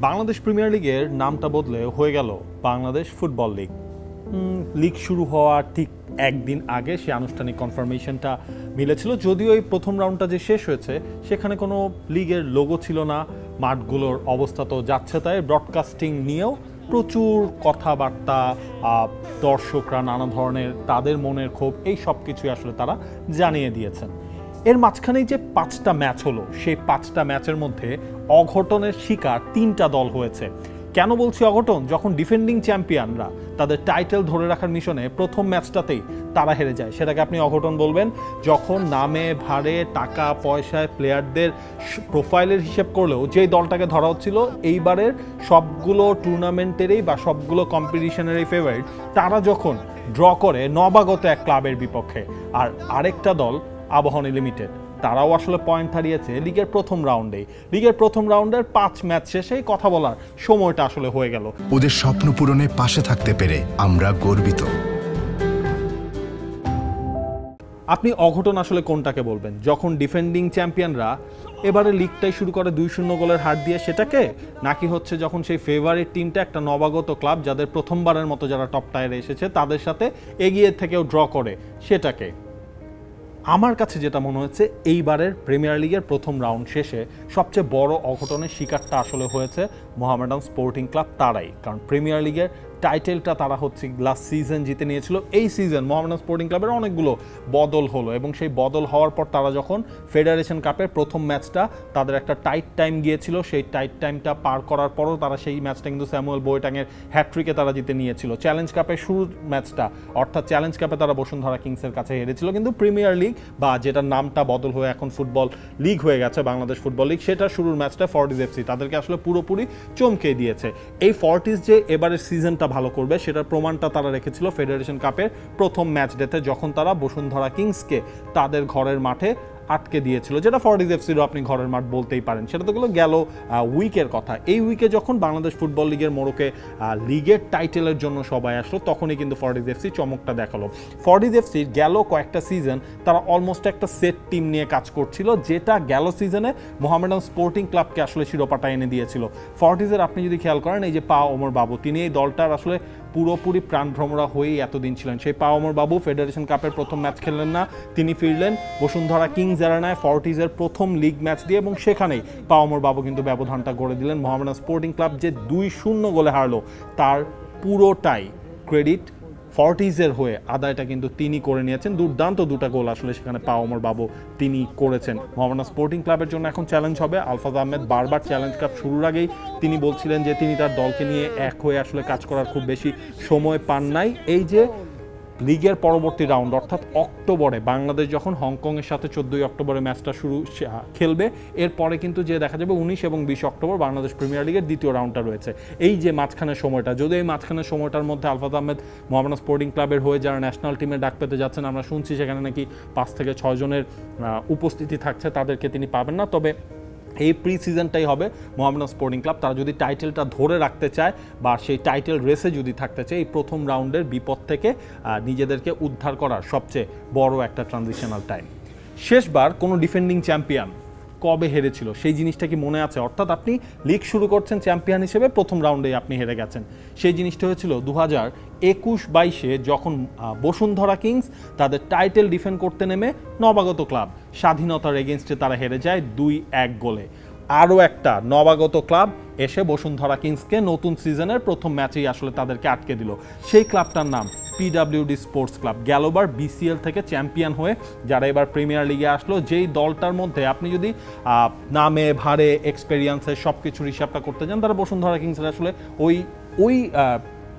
Bangladesh premier লিগের নামটা বদলে হয়ে গেল বাংলাদেশ ফুটবল লিগ। লিগ শুরু হওয়ার ঠিক একদিন আগে সে আনুষ্ঠানিক কনফার্মেশনটা মিলেছিল, যদিও এই প্রথম রাউন্ডটা যে শেষ হয়েছে সেখানে কোনো লিগের লোগো ছিল না, মাঠগুলোর অবস্থা তো যাচ্ছে তাই। ব্রডকাস্টিং নিয়েও প্রচুর কথাবার্তা, দর্শকরা নানা ধরনের তাদের মনের ক্ষোভ, এই সব কিছুই আসলে তারা জানিয়ে দিয়েছেন। এর মাঝখানেই যে 5টা ম্যাচ হলো, সেই 5টা ম্যাচের মধ্যে অঘটনের শিকার 3টা দল হয়েছে। কেন বলছি অঘটন? যখন ডিফেন্ডিং চ্যাম্পিয়নরা তাদের টাইটেল ধরে রাখার মিশনে প্রথম ম্যাচটাতেই তারা হেরে যায়, সেটাকে আপনি অঘটন বলবেন। যখন নামে ভারে টাকা পয়সায় প্লেয়ারদের প্রোফাইলের হিসেব করলেও যেই দলটাকে ধরা হচ্ছিল এইবারের সবগুলো টুর্নামেন্টেরই বা সবগুলো কম্পিটিশনেরই ফেভারিট, তারা যখন ড্র করে নবাগত এক ক্লাবের বিপক্ষে, আর আরেকটা দল আবাহনী লিমিটেড, তারাও আসলে পয়েন্ট হারিয়েছে লিগের প্রথম রাউন্ডেই। লিগের প্রথম রাউন্ডের 5 ম্যাচ শেষেই কথা বলার সময়টা আসলে হয়ে গেল। ওদের স্বপ্ন পূরণে পাশে থাকতে পেরে আমরা গর্বিত। আপনি অঘটন আসলে কোনটাকে বলবেন? যখন ডিফেন্ডিং চ্যাম্পিয়নরা এবারে লিগটাই শুরু করে 2-0 গোলের হার দিয়ে সেটাকে, নাকি হচ্ছে যখন সেই ফেভারিট টিমটা একটা নবাগত ক্লাব যাদের প্রথমবারের মতো যারা টপ টায়ারে এসেছে তাদের সাথে এগিয়ে থেকেও ড্র করে সেটাকে? আমার কাছে যেটা মনে হচ্ছে এইবারের প্রিমিয়ার লিগের প্রথম রাউন্ড শেষে সবচেয়ে বড় অঘটনের শিকারটা আসলে হয়েছে মোহামেডান স্পোর্টিং ক্লাব তারাই। কারণ প্রিমিয়ার লিগের টাইটেলটা তারা হচ্ছে লাস্ট সিজন জিতে নিয়েছিল। এই সিজন মোহামেডান স্পোর্টিং ক্লাবের অনেকগুলো বদল হলো এবং সেই বদল হওয়ার পর তারা যখন ফেডারেশন কাপের প্রথম ম্যাচটা, তাদের একটা টাইট টাইম গিয়েছিল, সেই টাইট টাইমটা পার করার পরও তারা সেই ম্যাচটা কিন্তু স্যামুয়েল বোয়েটাংয়ের হ্যাট্রিকে তারা জিতে নিয়েছিল। চ্যালেঞ্জ কাপের শুরুর ম্যাচটা, অর্থাৎ চ্যালেঞ্জ কাপে তারা বসুন্ধরা কিংসের কাছে হেরেছিল, কিন্তু প্রিমিয়ার লিগ বা যেটার নামটা বদল হয়ে এখন ফুটবল লিগ হয়ে গেছে বাংলাদেশ ফুটবল লিগ, সেটা শুরুর ম্যাচটা ফর্টিজ এফসি তাদেরকে আসলে পুরোপুরি চমকে দিয়েছে। এই ফর্টিজ যে এবারের সিজনটা ভালো করবে সেটার প্রমাণটা তারা রেখেছিল ফেডারেশন কাপের প্রথম ম্যাচ ডেতে, যখন তারা বসুন্ধরা কিংসকে তাদের ঘরের মাঠে আটকে দিয়েছিল, যেটা ফর্টিজ এফসিরও আপনি ঘরের মাঠ বলতেই পারেন। সেটা তো গেল উইকের কথা। এই উইকে যখন বাংলাদেশ ফুটবল লিগের মোড়কে লিগের টাইটেলের জন্য সবাই আসলো, তখনই কিন্তু ফর্টিজ এফসি চমকটা দেখালো। ফর্টিজ এফসির গেল কয়েকটা সিজন তারা অলমোস্ট একটা সেট টিম নিয়ে কাজ করছিল, যেটা গেল সিজনে মোহামেডান স্পোর্টিং ক্লাবকে আসলে শিরোপাটা এনে দিয়েছিল। ফর্টিজের আপনি যদি খেয়াল করেন, এই যে পা ওমর বাবু, তিনি এই দলটার আসলে পুরোপুরি প্রাণভ্রমরা হয়েই এতদিন ছিলেন। সেই পা ওমর বাবু ফেডারেশন কাপের প্রথম ম্যাচ খেললেন না, তিনি ফিরলেন বসুন্ধরা কিংস এরানায় ফর্টিজের প্রথম লিগ ম্যাচ দিয়ে, এবং সেখানেই পা ওমর বাবু কিন্তু ব্যবধানটা গড়ে দিলেন। মোহামেডান স্পোর্টিং ক্লাব যে 2-0 গোলে হারলো, তার পুরোটাই ক্রেডিট ফর্টিজের হয়ে আদায়টা কিন্তু তিনি করে নিয়েছেন। দুর্দান্ত 2টা গোল আসলে সেখানে পা ওমর বাবু তিনি করেছেন। মোহামেডান স্পোর্টিং ক্লাবের জন্য এখন চ্যালেঞ্জ হবে। আলফাজ আহমেদ বারবার চ্যালেঞ্জ কাপ শুরুর আগেই তিনি বলছিলেন যে তিনি তার দলকে নিয়ে এক হয়ে আসলে কাজ করার খুব বেশি সময় পান নাই। এই যে লিগের পরবর্তী রাউন্ড, অর্থাৎ অক্টোবরে বাংলাদেশ যখন হংকংয়ের সাথে 14ই অক্টোবরে ম্যাচটা খেলবে, এরপরে কিন্তু যে দেখা যাবে 19 এবং 20 অক্টোবর বাংলাদেশ প্রিমিয়ার লিগের দ্বিতীয় রাউন্ডটা রয়েছে। এই যে মাঝখানের সময়টা, যদি এই মাঝখানের সময়টার মধ্যে আলফাজ আহমেদ মোহামেডান স্পোর্টিং ক্লাবের হয়ে যারা ন্যাশনাল টিমে ডাক পেতে যাচ্ছেন, আমরা শুনছি সেখানে নাকি 5 থেকে 6 জনের উপস্থিতি থাকছে, তাদেরকে তিনি পাবেন না। তবে এই প্রি সিজনটাই হবে মোহামেডান স্পোর্টিং ক্লাব, তারা যদি টাইটেলটা ধরে রাখতে চায় বা সেই টাইটেল রেসে যদি থাকতে চায়, এই প্রথম রাউন্ডের বিপদ থেকে নিজেদেরকে উদ্ধার করার সবচেয়ে বড় একটা ট্রানজিশনাল টাইম। শেষবার কোনো ডিফেন্ডিং চ্যাম্পিয়ন কবে হেরেছিল সেই জিনিসটা কি মনে আছে? অর্থাৎ আপনি লিগ শুরু করছেন চ্যাম্পিয়ন হিসেবে, প্রথম রাউন্ডেই আপনি হেরে গেছেন। সেই জিনিসটা হয়েছিল 2021-22-এ যখন বসুন্ধরা কিংস তাদের টাইটেল ডিফেন্ড করতে নেমে নবাগত ক্লাব স্বাধীনতার এগেনস্টে তারা হেরে যায় 2-1 গোলে। আরও একটা নবাগত ক্লাব এসে বসুন্ধরা কিংসকে নতুন সিজনের প্রথম ম্যাচেই আসলে তাদেরকে আটকে দিল। সেই ক্লাবটার নাম পিডাব্লিউডি স্পোর্টস ক্লাব। গেলবার বিসিএল থেকে চ্যাম্পিয়ন হয়ে যারা এবার প্রিমিয়ার লিগে আসলো, যেই দলটার মধ্যে আপনি যদি নামে ভারে এক্সপেরিয়েন্সের সব কিছুর হিসাবটা করতে যান, তারা বসুন্ধরা কিংসের আসলে ওই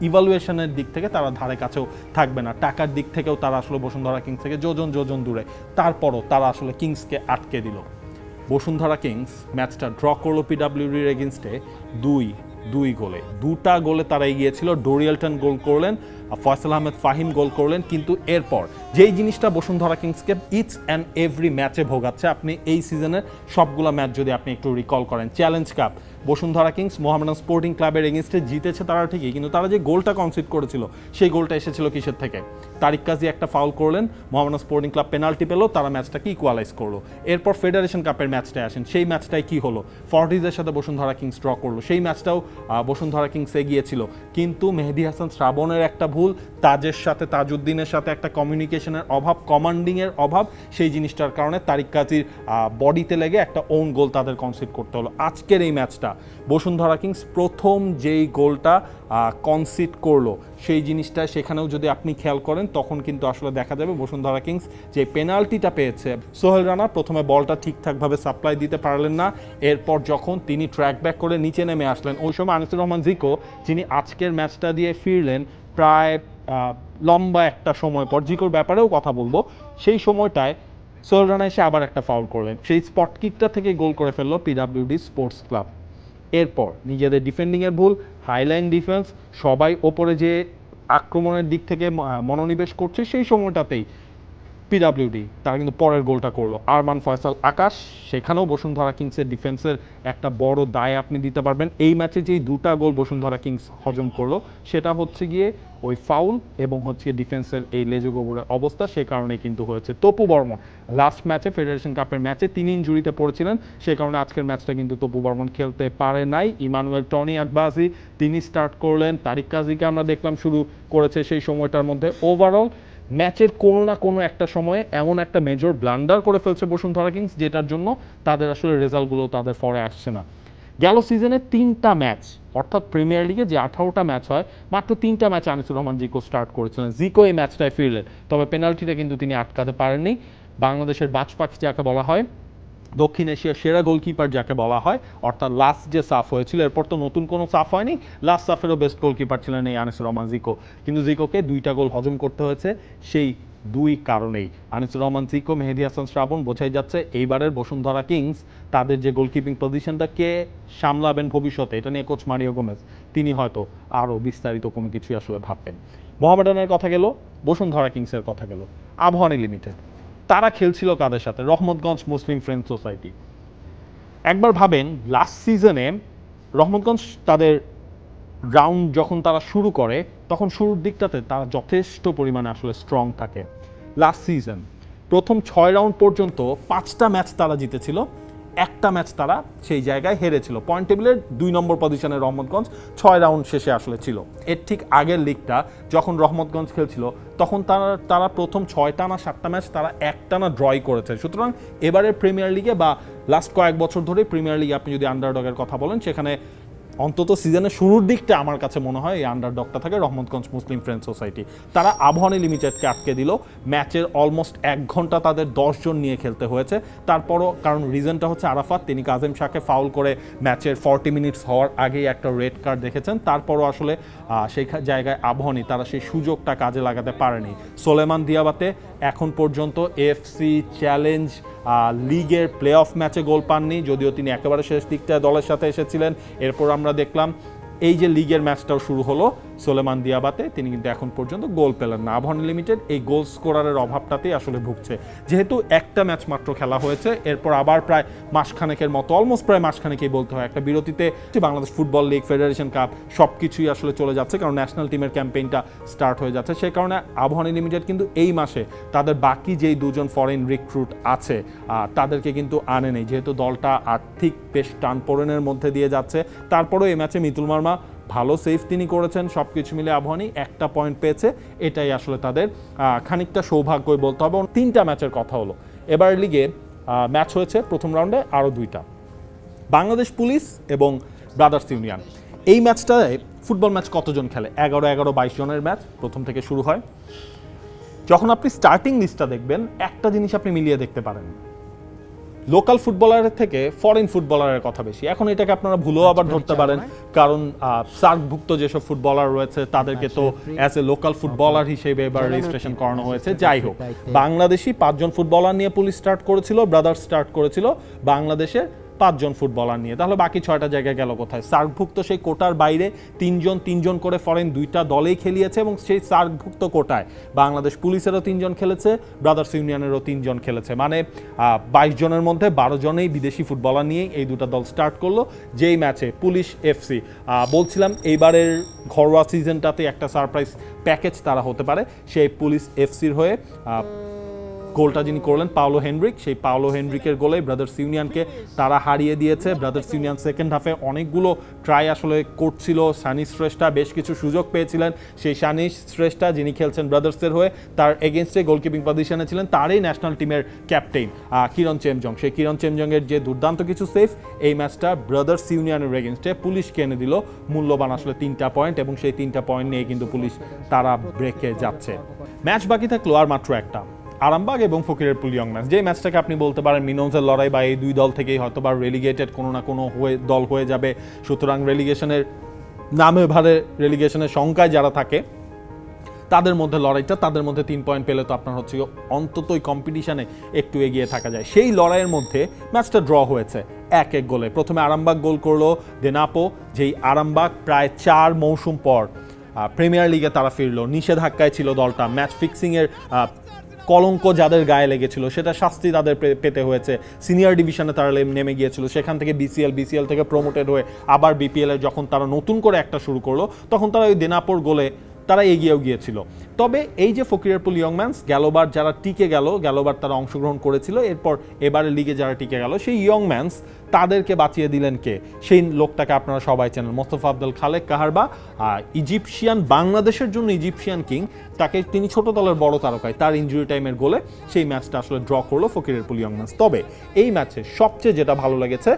ইভালুয়েশনের দিক থেকে তারা ধারে কাছেও থাকবে না। টাকার দিক থেকেও তারা আসলে বসুন্ধরা কিংস থেকে যোজন দূরে, তারপরও তারা আসলে কিংসকে আটকে দিল। বসুন্ধরা কিংস ম্যাচটা ড্র করলো পিডাব্লিউডির এগেনস্টে 2 গোলে। 2টা গোলে তারা এগিয়েছিল। ডোরিয়েলটন গোল করলেন, ফয়সাল আহমেদ ফাহিম গোল করলেন। কিন্তু এরপর যেই জিনিসটা বসুন্ধরা কিংসকে ইচ অ্যান্ড এভরি ম্যাচে ভোগাচ্ছে, আপনি এই সিজনের সবগুলো ম্যাচ যদি আপনি একটু রিকল করেন, challenge cup Bashundhara kings Mohammedan sporting ক্লাবের এগেনস্টে জিতেছে তারা ঠিকই, কিন্তু তারা যে গোলটা কনসিড করেছিল সেই গোলটা এসেছিল কিসের থেকে? তারিক কাজী একটা ফাউল করলেন, মোহামেডান স্পোর্টিং ক্লাব পেনাল্টি পেল, তারা ম্যাচটাকে ইকুয়ালাইজ করলো। এরপর ফেডারেশন কাপের ম্যাচটায় আসেন, সেই ম্যাচটায় কি হলো? ফর্টিজের সাথে বসুন্ধরা কিংস ড্র করলো, সেই ম্যাচটাও বসুন্ধরা কিংস এগিয়েছিল, কিন্তু মেহেদী হাসান শ্রাবণের একটা ভুল, তাজের সাথে তাজউদ্দিনের সাথে একটা কমিউনিকেশনের অভাব, কমান্ডিংয়ের অভাব, সেই জিনিসটার কারণে তারিক কাজীর বডিতে লেগে একটা ওন গোল তাদের কনসিড করতে হলো। আজকের এই ম্যাচটা বসুন্ধরা কিংস প্রথম যেই গোলটা কনসিড করলো সেই জিনিসটা সেখানেও যদি আপনি খেয়াল করেন তখন কিন্তু আসলে দেখা যাবে বসুন্ধরা কিংস যে পেনাল্টিটা পেয়েছে, সোহেল রানা প্রথমে বলটা ঠিকঠাকভাবে সাপ্লাই দিতে পারলেন না, এরপর যখন তিনি ট্র্যাক ব্যাক করে নিচে নেমে আসলেন ওই সময় আনিসুর রহমান জিকো, যিনি আজকের ম্যাচটা দিয়ে ফিরলেন প্রায় লম্বা একটা সময় পর, জিকোর ব্যাপারেও কথা বলবো, সেই সময়টায় সোহেল রানা এসে আবার একটা ফাউল করলেন, সেই স্পট কিকটা থেকে গোল করে ফেললো পিডাব্লিউডি স্পোর্টস ক্লাব। এরপর নিজেদের ডিফেন্ডিংয়ের ভুল, হাইলাইন ডিফেন্স, সবাই ওপরে যে আক্রমণের দিক থেকে মনোনিবেশ করছে সেই সময়টাতেই পিডাব্লিউডি তারা কিন্তু পরের গোলটা করলো, আরমান ফয়সাল আকাশ। সেখানেও বসুন্ধরা কিংসের ডিফেন্সের একটা বড় দায় আপনি দিতে পারবেন। এই ম্যাচে যেই দুটা গোল বসুন্ধরা কিংস হজম করলো সেটা হচ্ছে গিয়ে ওই ফাউল এবং হচ্ছে ডিফেন্সের এই লেজু গোবরের অবস্থা, সে কারণে কিন্তু হয়েছে। তপু বর্মন লাস্ট ম্যাচে ফেডারেশন কাপের ম্যাচে তিনি ইনজুরিতে পড়েছিলেন, সে কারণে আজকের ম্যাচটা কিন্তু তপু বর্মন খেলতে পারে নাই। ইমানুয়েল টনি আকবাসি তিনি স্টার্ট করলেন, তারিক কাজীকে আমরা দেখলাম শুরু করেছে সেই সময়টার মধ্যে। ওভারঅল ম্যাচের কোনো না কোনো একটা সময়ে এমন একটা মেজর ব্লান্ডার করে ফেলছে বসুন্ধরা কিংস যেটার জন্য তাদের আসলে রেজাল্টগুলো তাদের ফরে আসছে না। গেল সিজনে 3টা ম্যাচ, অর্থাৎ প্রিমিয়ার লিগে যে 18টা ম্যাচ হয় মাত্র 3টা ম্যাচ আনিসুর রহমান জিকো স্টার্ট করেছিলেন। জিকো এই ম্যাচটায় ফিরলেন, তবে পেনাল্টিটা কিন্তু তিনি আটকাতে পারেননি। বাংলাদেশের বাজ পাখি যাকে বলা হয়, দক্ষিণ এশিয়ার সেরা গোলকিপার যাকে বলা হয়, অর্থাৎ লাস্ট যে সাফ হয়েছিল এরপর তো নতুন কোনো সাফ হয়নি, লাস্ট সাফেরও বেস্ট গোলকিপার ছিলেন এই আনিসুর রহমান জিকো, কিন্তু জিকোকে 2টা গোল হজম করতে হয়েছে সেই 2 কারণেই। আনিসুর রহমান জিকো, মেহেদী হাসান শ্রাবণ, বোঝাই যাচ্ছে এইবারের বসুন্ধরা কিংস তাদের যে গোলকিপিং পজিশনটা কে সামলাবেন ভবিষ্যতে, এটা নিয়ে কোচ মারিও গোমেজ তিনি হয়তো আরও বিস্তারিত কোনো কিছুই আসলে ভাববেন। মোহামেডানের কথা গেল, বসুন্ধরা কিংসের কথা গেল, আবাহনী লিমিটেড তারা খেলছিল কাদের সাথে? রহমতগঞ্জ মুসলিম ফ্রেন্ডস সোসাইটি। একবার ভাবেন লাস্ট সিজনে রহমতগঞ্জ তাদের রাউন্ড যখন তারা শুরু করে তখন শুরুর দিকটাতে তারা যথেষ্ট পরিমাণে আসলে স্ট্রং থাকে। লাস্ট সিজন প্রথম 6 রাউন্ড পর্যন্ত 5টা ম্যাচ তারা জিতেছিল, একটা ম্যাচ তারা সেই জায়গায় হেরেছিল। পয়েন্ট টেবিলের 2 নম্বর পজিশনে রহমতগঞ্জ 6 রাউন্ড শেষে আসলে ছিল। এর ঠিক আগের লিগটা যখন রহমতগঞ্জ খেলছিল তখন তারা প্রথম 6টা না 7টা ম্যাচ তারা একটানা ড্রই করেছে। সুতরাং এবারের প্রিমিয়ার লিগে বা লাস্ট কয়েক বছর ধরে প্রিমিয়ার লিগে আপনি যদি আন্ডারডগের কথা বলেন, সেখানে অন্তত সিজনের শুরুর দিকটা আমার কাছে মনে হয় এই আন্ডারডগটা থাকে রহমতগঞ্জ মুসলিম ফ্রেন্ডস সোসাইটি। তারা আবাহনী লিমিটেডকে আটকে দিল, ম্যাচের অলমোস্ট 1 ঘন্টা তাদের 10 জন নিয়ে খেলতে হয়েছে। তারপরও কারণ রিজনটা হচ্ছে আরাফাত তিনি কাজেম শাহকে ফাউল করে ম্যাচের 40 মিনিটস হওয়ার আগেই একটা রেড কার্ড দেখেছেন, তারপরও আসলে সেই জায়গায় আবাহনী তারা সেই সুযোগটা কাজে লাগাতে পারেনি। সোলেমান দিয়াবাতে এখন পর্যন্ত এফসি চ্যালেঞ্জ লিগের প্লে অফ ম্যাচে গোল পাননি, যদিও তিনি একেবারে শেষ দিকটায় দলের সাথে এসেছিলেন। এরপর আমরা দেখলাম এই যে লিগের ম্যাচটাও শুরু হলো, সোলেমান দিয়াবাতে তিনি কিন্তু এখন পর্যন্ত গোল পেলেন না। আবাহনী লিমিটেড এই গোল স্কোরারের অভাবটাতেই আসলে ভুগছে, যেহেতু একটা ম্যাচ মাত্র খেলা হয়েছে, এরপর আবার প্রায় মাসখানেকের মতো, অলমোস্ট প্রায় মাসখানেকেই বলতে হয়, একটা বিরতিতে Bangladesh football league, federation cup সব কিছুই আসলে চলে যাচ্ছে, কারণ ন্যাশনাল টিমের ক্যাম্পেইনটা স্টার্ট হয়ে যাচ্ছে। সেই কারণে আবাহনী লিমিটেড কিন্তু এই মাসে তাদের বাকি যেই 2 জন ফরেন রিক্রুট আছে তাদেরকে কিন্তু আনে নেই, যেহেতু দলটা আর্থিক বেশ টানপোড়েনের মধ্যে দিয়ে যাচ্ছে। তারপরেও এই ম্যাচে মিতুল মার্মা ভালো সেভ তিনি করেছেন, সব কিছু মিলে আবাহনী একটা পয়েন্ট পেয়েছে, এটাই আসলে তাদের খানিকটা সৌভাগ্যই বলতে হবে। 3টা ম্যাচের কথা হলো, এবার লিগে ম্যাচ হয়েছে প্রথম রাউন্ডে আরও 2টা, বাংলাদেশ পুলিশ এবং ব্রাদার্স ইউনিয়ন। এই ম্যাচটায় ফুটবল ম্যাচ কতজন খেলে? 11-11-22 জনের ম্যাচ প্রথম থেকে শুরু হয়। যখন আপনি স্টার্টিং লিস্টটা দেখবেন একটা জিনিস আপনি মিলিয়ে দেখতে পারেন, লোকাল ফুটবলারের থেকে ফরেন ফুটবলারের কথা বেশি। এখন এটাকে আপনারা ভুলেও আবার ধরতে পারেন, কারণ সার্কভুক্ত যেসব ফুটবলার রয়েছে তাদেরকে তো অ্যাজ এ লোকাল ফুটবলার হিসেবে এবার রেজিস্ট্রেশন করানো হয়েছে। যাই হোক, বাংলাদেশি 5 জন ফুটবলার নিয়ে পুলিশ স্টার্ট করেছিল, ব্রাদার্স স্টার্ট করেছিল, বাংলাদেশের 5 জন ফুটবলার নিয়ে, তাহলে বাকি 6টা জায়গায় গেল কোথায়? সার্কভুক্ত সেই কোটার বাইরে 3 জন করে ফরেন 2টা দলেই খেলিয়েছে এবং সেই সার্কভুক্ত কোটায় বাংলাদেশ পুলিশেরও 3 জন খেলেছে, ব্রাদার্স ইউনিয়নেরও 3 জন খেলেছে, মানে 22 জনের মধ্যে 12 জনেই বিদেশি ফুটবলার নিয়েই এই দুটো দল স্টার্ট করলো। যেই ম্যাচে পুলিশ এফসি, বলছিলাম এইবারের ঘরোয়া সিজনটাতে একটা সারপ্রাইজ প্যাকেজ তারা হতে পারে, সেই পুলিশ এফসির হয়ে গোলটা যিনি করলেন পাওলো হেনরিক, সেই পাওলো হেনরিকের গোলে ব্রাদার্স ইউনিয়নকে তারা হারিয়ে দিয়েছে। ব্রাদার্স ইউনিয়ন সেকেন্ড হাফে অনেকগুলো ট্রাই আসলে করছিল, সানি শ্রেষ্ঠা বেশ কিছু সুযোগ পেয়েছিলেন, সেই সানি শ্রেষ্ঠা যিনি খেলছেন ব্রাদার্সের হয়ে তার এগেনস্টে গোলকিপিং পজিশনে ছিলেন তারই ন্যাশনাল টিমের ক্যাপ্টেন কিরণ চেমজং, সেই কিরণ চেমজংয়ের যে দুর্দান্ত কিছু সেভ এই ম্যাচটা ব্রাদার্স ইউনিয়নের এগেনস্টে পুলিশকে এনে দিল মূল্যবান আসলে 3টা পয়েন্ট, এবং সেই 3টা পয়েন্ট নিয়ে কিন্তু পুলিশ তারা ব্রেকে যাচ্ছে। ম্যাচ বাকি থাকলো আর মাত্র একটা, আরামবাগ এবং ফকিরেরপুল ইয়ং ম্যাচ, যে ম্যাচটাকে আপনি বলতে পারেন মিনন্সের লড়াই বা এই দুই দল থেকেই হয়তো বা রেলিগেটেড কোনো না কোনো দল হয়ে যাবে, সুতরাং রেলিগেশনের নামে ভারে রেলিগেশনের সংখ্যায় যারা থাকে তাদের মধ্যে লড়াইটা, তাদের মধ্যে 3 পয়েন্ট পেলে তো আপনার হচ্ছে অন্ততই কম্পিটিশনে একটু এগিয়ে থাকা যায়। সেই লড়াইয়ের মধ্যে ম্যাচটা ড্র হয়েছে 1-1 গোলে। প্রথমে আরামবাগ গোল করলো দেনাপো, যেই আরামবাগ প্রায় 4 মৌসুম পর প্রিমিয়ার লিগে তারা ফিরলো, নিষেধাজ্ঞায় ছিল দলটা, ম্যাচ ফিক্সিংয়ের কলঙ্ক যাদের গায়ে লেগেছিল সেটা শাস্তি তাদের পেতে হয়েছে, সিনিয়র ডিভিশনে তারা নেমে গিয়েছিল, সেখান থেকে বিসিএল থেকে প্রমোটেড হয়ে আবার বিপিএলে যখন তারা নতুন করে একটা শুরু করলো তখন তারা ওই দেনাপোর গোলে তারা এগিয়েও গিয়েছিল। তবে এই যে ফকিরেরপুল ইয়ং ম্যানস গেলবার যারা টিকে গেল, গেলবার তারা অংশগ্রহণ করেছিল, এরপর এবারে লিগে যারা টিকে গেল সেই ইয়ং ম্যানস তাদেরকে বাঁচিয়ে দিলেন কে? সেই লোকটাকে আপনারা সবাই চেনেন, মোস্তফা আব্দুল খালেক কাহারবা, ইজিপশিয়ান, বাংলাদেশের জন্য ইজিপশিয়ান কিং, তাকে তিনি ছোট দলের বড় তারকায়, তার ইনজুরি টাইমের গোলে সেই ম্যাচটা আসলে ড্র করলো ফকিরেরপুল ইয়ং ম্যানস। তবে এই ম্যাচে সবচেয়ে যেটা ভালো লেগেছে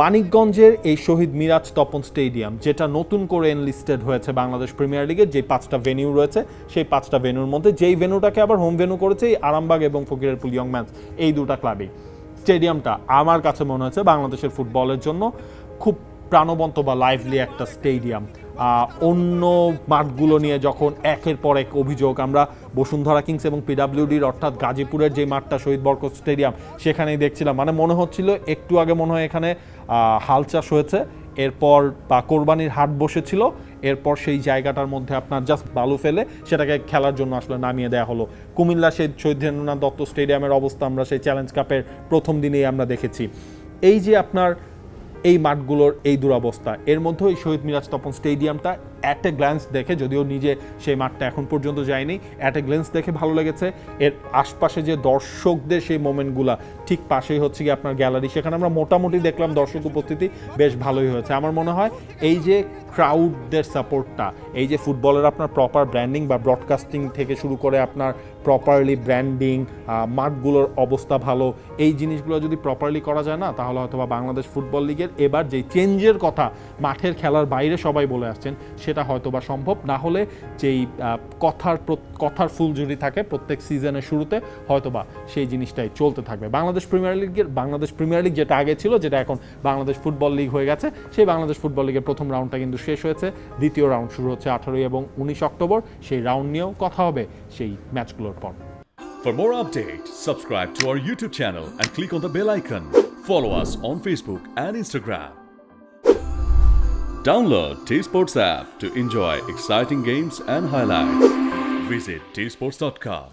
মানিকগঞ্জের এই শহীদ মিরাজ তপন স্টেডিয়াম, যেটা নতুন করে এনলিস্টেড হয়েছে বাংলাদেশ প্রিমিয়ার লিগের, যে 5টা ভেন্যু রয়েছে সেই 5টা ভেন্যুর মধ্যে যেই ভেন্যুটাকে আবার হোম ভেন্যু করেছে এই আরামবাগ এবং ফকিরেরপুল ইয়ং ম্যানস, এই দুটা ক্লাবেই। স্টেডিয়ামটা আমার কাছে মনে হচ্ছে বাংলাদেশের ফুটবলের জন্য খুব প্রাণবন্ত বা লাইভলি একটা স্টেডিয়াম। অন্য মাঠগুলো নিয়ে যখন একের পর এক অভিযোগ, আমরা বসুন্ধরা কিংস এবং পিডাব্লিউডির অর্থাৎ গাজীপুরের যে মাঠটা শহীদ বরকত স্টেডিয়াম সেখানেই দেখছিলাম, মানে মনে হচ্ছিল একটু আগে মনে হয় এখানে হাল চাষ হয়েছে, এরপর বা কোরবানির হাট বসেছিল, এরপর সেই জায়গাটার মধ্যে আপনার জাস্ট বালু ফেলে সেটাকে খেলার জন্য আসলে নামিয়ে দেওয়া হলো। কুমিল্লা সেই শহীদ ধীরেন্দ্রনাথ দত্ত স্টেডিয়ামের অবস্থা আমরা সেই চ্যালেঞ্জ কাপের প্রথম দিনেই আমরা দেখেছি। এই যে আপনার এই মাঠগুলোর এই দুরবস্থা, এর মধ্যে এই শহীদ মিরাজ তপন স্টেডিয়ামটা অ্যাট এ গ্ল্যান্স দেখে, যদিও নিজে সেই মাঠটা এখন পর্যন্ত যায়নি, অ্যাট এ গ্ল্যান্স দেখে ভালো লেগেছে। এর আশপাশে যে দর্শকদের সেই মোমেন্টগুলা, ঠিক পাশেই হচ্ছে কি আপনার গ্যালারি, সেখানে আমরা মোটামুটি দেখলাম দর্শক উপস্থিতি বেশ ভালোই হয়েছে। আমার মনে হয় এই যে ক্রাউডদের সাপোর্টটা, এই যে ফুটবলের আপনার প্রপার ব্র্যান্ডিং বা ব্রডকাস্টিং থেকে শুরু করে আপনার প্রপারলি ব্র্যান্ডিং, মাঠগুলোর অবস্থা ভালো, এই জিনিসগুলো যদি প্রপারলি করা যায় না, তাহলে হয়তো বা বাংলাদেশ ফুটবল লিগের এবার যেই চেঞ্জের কথা মাঠের খেলার বাইরে সবাই বলে আসছেন সেটা হয়তো বা সম্ভব না হলে, যেই কথার ফুলঝুরি থাকে প্রত্যেক সিজনের শুরুতে, হয়তো বা সেই জিনিসটাই চলতে থাকবে। বাংলাদেশ প্রিমিয়ার লিগ যেটা আগে ছিল, যেটা এখন বাংলাদেশ ফুটবল লিগ হয়ে গেছে, সেই বাংলাদেশ ফুটবল লিগের প্রথম রাউন্ডটা কিন্তু শেষ হয়েছে, দ্বিতীয় রাউন্ড শুরু হচ্ছে 18 এবং 19 অক্টোবর। সেই রাউন্ড নিয়েও কথা হবে সেই ম্যাচগুলোর পর। For more updates, subscribe to our YouTube channel and click on the bell icon. Follow us on Facebook and Instagram. Download T-Sports app to enjoy exciting games and highlights. Visit tsports.com.